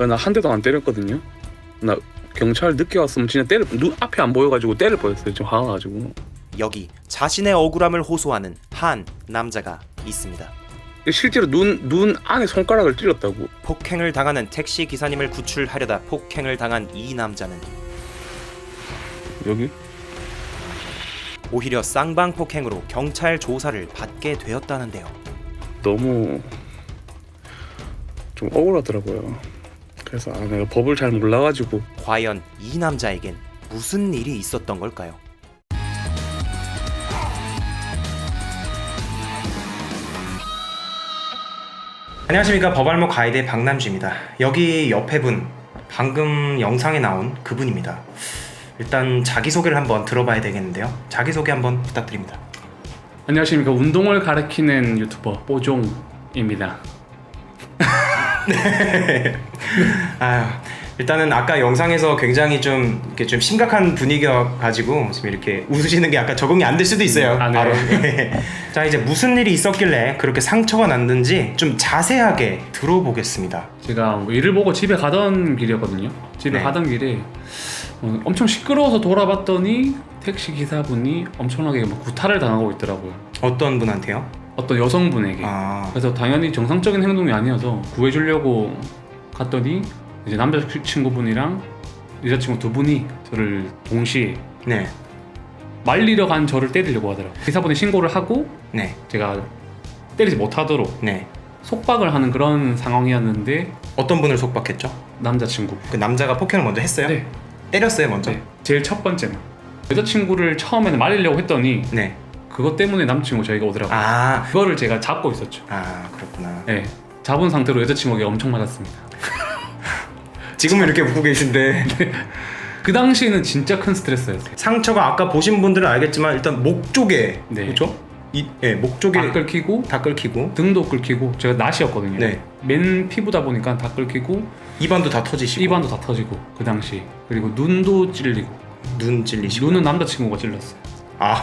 나 한 대도 안 때렸거든요. 나 경찰 늦게 왔으면 진짜 눈 앞에 안 보여가지고 때릴 뻔했어요. 좀 화가 나가지고. 여기 자신의 억울함을 호소하는 한 남자가 있습니다. 실제로 눈 안에 손가락을 찔렀다고. 폭행을 당하는 택시 기사님을 구출하려다 폭행을 당한 이 남자는 여기? 오히려 쌍방 폭행으로 경찰 조사를 받게 되었다는데요. 너무 좀 억울하더라고요. 그래서 내가 법을 잘 몰라가지고. 과연 이 남자에겐 무슨 일이 있었던 걸까요? 안녕하십니까, 법알목 가이드의 박남주입니다. 여기 옆에 분, 방금 영상에 나온 그분입니다. 일단 자기소개를 한번 들어봐야 되겠는데요. 자기소개 한번 부탁드립니다. 안녕하십니까, 운동을 가르치는 유튜버 뽀종입니다. 아유, 일단은 아까 영상에서 굉장히 좀 이렇게 좀 심각한 분위기여 가지고 지금 이렇게 웃으시는 게 약간 적응이 안 될 수도 있어요. 네. 바로. 자, 이제 무슨 일이 있었길래 그렇게 상처가 났는지 좀 자세하게 들어보겠습니다. 제가 일을 보고 집에 가던 길이었거든요. 집에 네. 가던 길에 엄청 시끄러워서 돌아봤더니 택시 기사분이 엄청나게 막 구타를 당하고 있더라고요. 어떤 분한테요? 어떤 여성분에게. 그래서 당연히 정상적인 행동이 아니어서 구해주려고 갔더니 이제 남자친구분이랑 여자친구 두 분이 저를 동시에 네. 말리러 간 저를 때리려고 하더라고요. 기사분이 신고를 하고 네. 제가 때리지 못하도록 네. 속박을 하는 그런 상황이었는데 어떤 분을 속박했죠? 남자친구. 그 남자가 폭행을 먼저 했어요? 네. 때렸어요, 먼저? 네. 제일 첫 번째는 여자친구를 처음에는 말리려고 했더니 네. 그것 때문에 남자친구 저희가 오더라고요. 그거를 제가 잡고 있었죠. 그렇구나. 네. 잡은 상태로 여자친구에게 엄청 맞았습니다. 지금은 이렇게 웃고 계신데 그 당시에는 진짜 큰 스트레스였어요. 상처가 아까 보신 분들은 알겠지만 일단 목 쪽에, 네. 그렇죠? 목 쪽에 다 긁히고 등도 긁히고 제가 낫이었거든요. 네. 맨 피부다 보니까 다 긁히고 입안도 다 터지시고 입안도 다 터지고 그 당시 그리고 눈도 찔리고. 눈 찔리시고. 눈은 남자친구가 찔렀어요.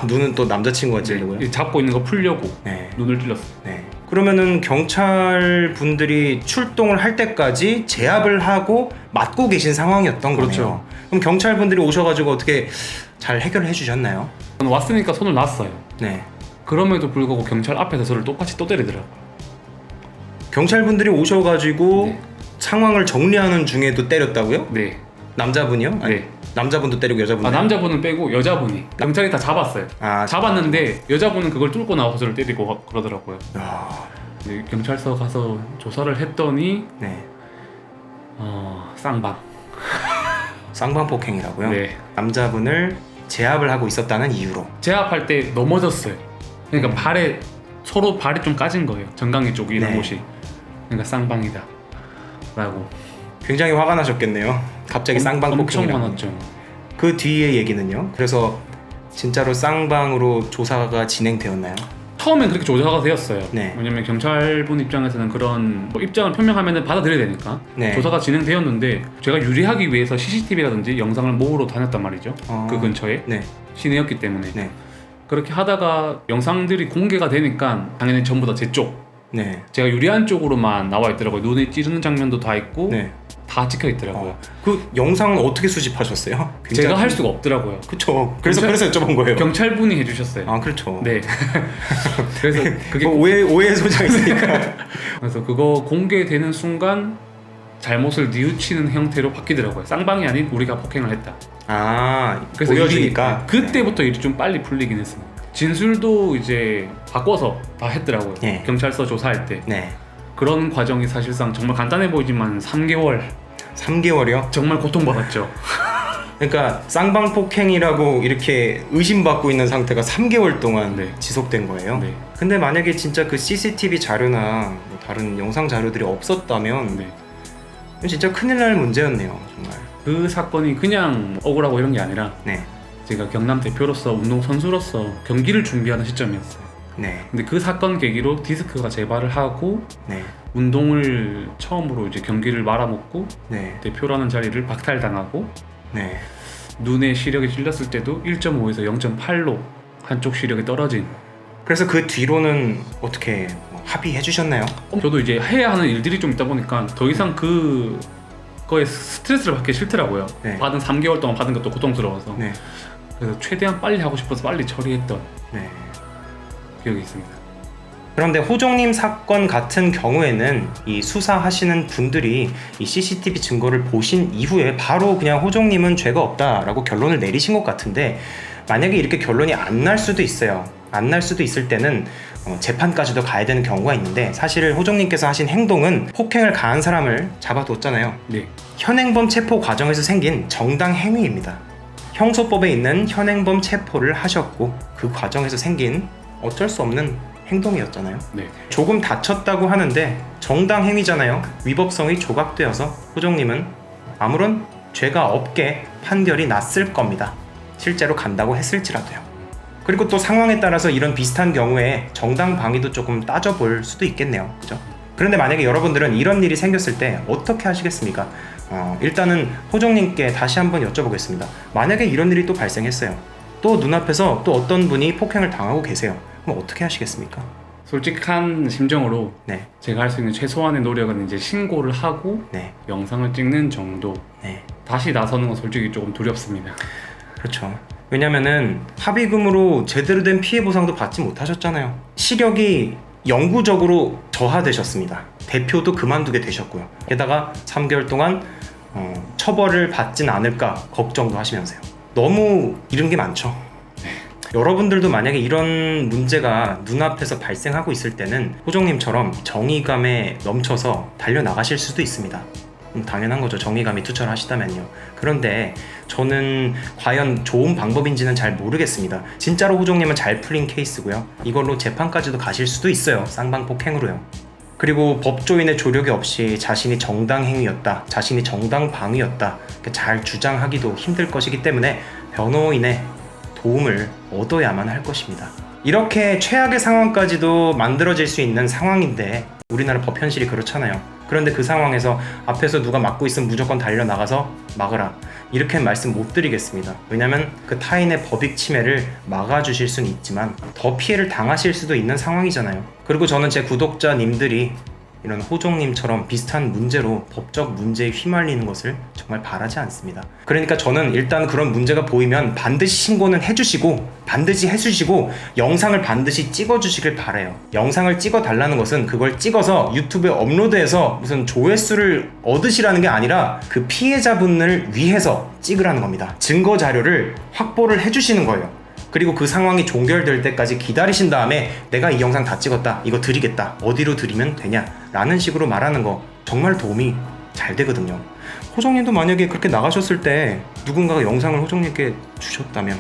눈은 또 남자친구가 찔리고요? 네. 잡고 있는 거 풀려고 네. 눈을 찔렀어요. 네. 그러면은 경찰 분들이 출동을 할 때까지 제압을 하고 맞고 계신 상황이었던 그렇죠. 거네요. 그럼 경찰 분들이 오셔가지고 어떻게 잘 해결을 해주셨나요? 저는 왔으니까 손을 놨어요. 네. 그럼에도 불구하고 경찰 앞에서 저를 똑같이 또 때리더라고요. 경찰 분들이 오셔가지고 네. 상황을 정리하는 중에도 때렸다고요? 네. 남자분이요? 아니, 네. 남자분도 때리고 여자분도? 남자분은 빼고 여자분이 경찰이 다 잡았어요. 잡았는데 여자분은 그걸 뚫고 나와서 저를 때리고 그러더라고요. 네, 경찰서 가서 조사를 했더니 네. 쌍방. 쌍방 폭행이라고요? 네. 남자분을 제압을 하고 있었다는 이유로. 제압할 때 넘어졌어요. 그러니까 발에 서로 발이 좀 까진 거예요. 정강이 쪽 이런 네. 곳이. 그러니까 쌍방이다 라고. 굉장히 화가 나셨겠네요. 갑자기 쌍방 엄청 폭행이라고. 화났죠. 그 뒤의 얘기는요? 그래서 진짜로 쌍방으로 조사가 진행되었나요? 처음엔 그렇게 조사가 되었어요. 네. 왜냐면 경찰분 입장에서는 그런 입장을 표명하면 받아들여야 되니까. 네. 조사가 진행되었는데 제가 유리하기 위해서 CCTV라든지 영상을 모으러 다녔단 말이죠. 그 근처에 네. 시내였기 때문에. 네. 그렇게 하다가 영상들이 공개가 되니까 당연히 전부 다 제 쪽, 네. 제가 유리한 쪽으로만 나와 있더라고요. 눈에 찌르는 장면도 다 있고 네. 다 찍혀 있더라고요. 그 영상은 어떻게 수집하셨어요? 제가 할 수가 없더라고요. 그쵸. 그래서 여쭤본 거예요. 경찰분이 해주셨어요. 그렇죠. 네. 그래서 그게 오해 소지가 있으니까. 그래서 그거 공개되는 순간 잘못을 뉘우치는 형태로 바뀌더라고요. 쌍방이 아닌 우리가 폭행을 했다. 그래서 보여주니까. 그때부터 일이 좀 빨리 풀리긴 했습니다. 진술도 이제 바꿔서 다 했더라고요. 네. 경찰서 조사할 때. 네. 그런 과정이 사실상 정말 간단해 보이지만 3개월이요? 정말 고통받았죠. 그러니까 쌍방 폭행이라고 이렇게 의심받고 있는 상태가 3개월 동안 네. 지속된 거예요. 네. 근데 만약에 진짜 그 CCTV 자료나 뭐 다른 영상 자료들이 없었다면 네. 진짜 큰일 날 문제였네요, 정말. 그 사건이 그냥 억울하고 이런 게 아니라 네. 제가 경남 대표로서 운동선수로서 경기를 준비하는 시점이었어요. 네. 근데 그 사건 계기로 디스크가 재발을 하고 네. 운동을 처음으로 이제 경기를 말아먹고 네. 대표라는 자리를 박탈당하고 네. 눈에 시력이 찔렸을 때도 1.5에서 0.8로 한쪽 시력이 떨어진. 그래서 그 뒤로는 어떻게 합의해 주셨나요? 저도 이제 해야 하는 일들이 좀 있다 보니까 더 이상 그 그거에 스트레스를 받기 싫더라고요. 네. 받은 3개월 동안 받은 것도 고통스러워서. 네. 그래서 최대한 빨리 하고 싶어서 빨리 처리했던 네. 기억이 있습니다. 그런데 호종님 사건 같은 경우에는 이 수사하시는 분들이 이 CCTV 증거를 보신 이후에 바로 그냥 호종님은 죄가 없다라고 결론을 내리신 것 같은데, 만약에 이렇게 결론이 안 날 수도 있어요. 안 날 수도 있을 때는 재판까지도 가야 되는 경우가 있는데, 사실 호종님께서 하신 행동은 폭행을 가한 사람을 잡아뒀잖아요. 네. 현행범 체포 과정에서 생긴 정당 행위입니다. 형소법에 있는 현행범 체포를 하셨고 그 과정에서 생긴 어쩔 수 없는 행동이었잖아요. 네. 조금 다쳤다고 하는데 정당 행위잖아요. 위법성이 조각되어서 호종님은 아무런 죄가 없게 판결이 났을 겁니다. 실제로 간다고 했을지라도요. 그리고 또 상황에 따라서 이런 비슷한 경우에 정당 방위도 조금 따져볼 수도 있겠네요. 그죠? 그런데 만약에 여러분들은 이런 일이 생겼을 때 어떻게 하시겠습니까? 일단은 호종님께 다시 한번 여쭤보겠습니다. 만약에 이런 일이 또 발생했어요. 또 눈앞에서 또 어떤 분이 폭행을 당하고 계세요. 그럼 어떻게 하시겠습니까? 솔직한 심정으로 네. 제가 할 수 있는 최소한의 노력은 이제 신고를 하고 네. 영상을 찍는 정도. 네. 다시 나서는 건 솔직히 조금 두렵습니다. 그렇죠. 왜냐면은 합의금으로 제대로 된 피해 보상도 받지 못하셨잖아요. 시력이 영구적으로 저하되셨습니다. 대표도 그만두게 되셨고요. 게다가 3개월 동안 처벌을 받진 않을까 걱정도 하시면서요. 너무 잃은 게 많죠. 여러분들도 만약에 이런 문제가 눈앞에서 발생하고 있을 때는 호종님처럼 정의감에 넘쳐서 달려나가실 수도 있습니다. 당연한 거죠. 정의감이 투철하시다면요. 그런데 저는 과연 좋은 방법인지는 잘 모르겠습니다. 진짜로 호종님은 잘 풀린 케이스고요. 이걸로 재판까지도 가실 수도 있어요. 쌍방폭행으로요. 그리고 법조인의 조력이 없이 자신이 정당 행위였다, 자신이 정당 방위였다 잘 주장하기도 힘들 것이기 때문에 변호인의 도움을 얻어야만 할 것입니다. 이렇게 최악의 상황까지도 만들어질 수 있는 상황인데 우리나라 법 현실이 그렇잖아요. 그런데 그 상황에서 앞에서 누가 막고 있으면 무조건 달려나가서 막으라, 이렇게 말씀 못 드리겠습니다. 왜냐면 그 타인의 법익 침해를 막아주실 수는 있지만 더 피해를 당하실 수도 있는 상황이잖아요. 그리고 저는 제 구독자님들이 이런 호종님처럼 비슷한 문제로 법적 문제에 휘말리는 것을 정말 바라지 않습니다. 그러니까 저는 일단 그런 문제가 보이면 반드시 신고는 해주시고 반드시 해주시고 영상을 반드시 찍어주시길 바라요. 영상을 찍어달라는 것은 그걸 찍어서 유튜브에 업로드해서 무슨 조회수를 얻으시라는 게 아니라 그 피해자분을 위해서 찍으라는 겁니다. 증거 자료를 확보를 해주시는 거예요. 그리고 그 상황이 종결될 때까지 기다리신 다음에 내가 이 영상 다 찍었다, 이거 드리겠다, 어디로 드리면 되냐 라는 식으로 말하는 거 정말 도움이 잘 되거든요. 호종님도 만약에 그렇게 나가셨을 때 누군가가 영상을 호종님께 주셨다면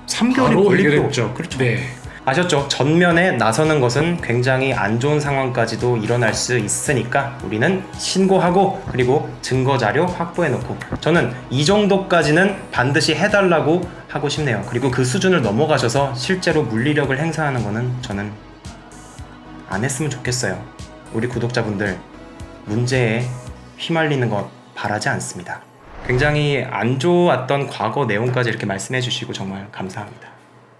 3개월이 걸리겠죠. 그렇죠. 네. 아셨죠? 전면에 나서는 것은 굉장히 안 좋은 상황까지도 일어날 수 있으니까 우리는 신고하고 그리고 증거자료 확보해놓고, 저는 이 정도까지는 반드시 해달라고 하고 싶네요. 그리고 그 수준을 넘어가셔서 실제로 물리력을 행사하는 거는 저는 안 했으면 좋겠어요. 우리 구독자분들 문제에 휘말리는 것 바라지 않습니다. 굉장히 안 좋았던 과거 내용까지 이렇게 말씀해 주시고 정말 감사합니다.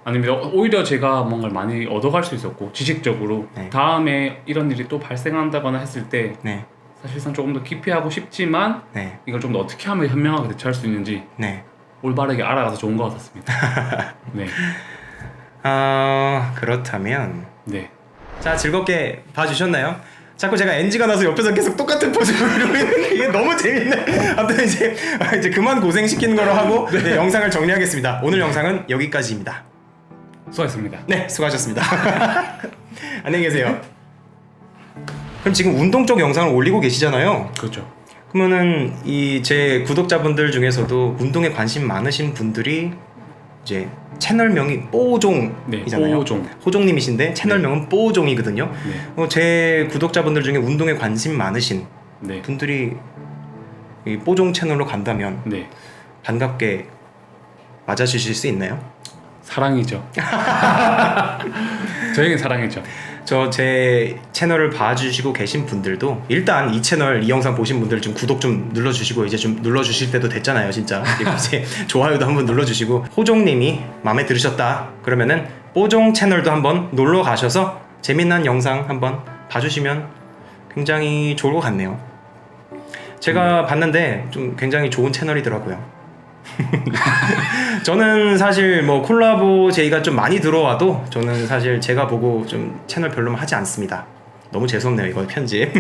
아닙니다. 오히려 제가 뭔가를 많이 얻어갈 수 있었고 지식적으로 네. 다음에 이런 일이 또 발생한다거나 했을 때 네. 사실상 조금 더 기피하고 싶지만 네. 이걸 좀 더 어떻게 하면 현명하게 대처할 수 있는지 네. 올바르게 알아가서 좋은 것 같았습니다. 네. 그렇다면 네. 자, 즐겁게 봐주셨나요? 자꾸 제가 NG가 나서 옆에서 계속 똑같은 포즈를 이러고 있는데 이게 너무 재밌네. 아무튼 이제 그만 고생시키는 거로 하고 네, 영상을 정리하겠습니다. 오늘 영상은 여기까지입니다. 수고하셨습니다. 네, 수고하셨습니다. 안녕히 계세요. 그럼 지금 운동 쪽 영상을 올리고 계시잖아요. 그렇죠. 그러면은 이 제 구독자분들 중에서도 운동에 관심 많으신 분들이 이제 채널명이 뽀종이잖아요. 네, 뽀종. 호종님이신데 채널명은 네. 뽀종이거든요. 네. 제 구독자분들 중에 운동에 관심 많으신 네. 분들이 이 뽀종 채널로 간다면 네. 반갑게 맞아주실 수 있나요? 사랑이죠. 저에겐 사랑이죠. 저 제 채널을 봐주시고 계신 분들도 일단 이 채널 이 영상 보신 분들 좀 구독 좀 눌러주시고 이제 좀 눌러주실 때도 됐잖아요 진짜. 그리고 이제 좋아요도 한번 눌러주시고, 호종님이 마음에 들으셨다 그러면은 뽀종 채널도 한번 놀러 가셔서 재미난 영상 한번 봐주시면 굉장히 좋을 것 같네요. 제가 봤는데 좀 굉장히 좋은 채널이더라고요. 저는 사실 뭐 콜라보 제의가 좀 많이 들어와도 저는 사실 제가 보고 좀 채널 별로만 하지 않습니다. 너무 죄송네요 이거 편집.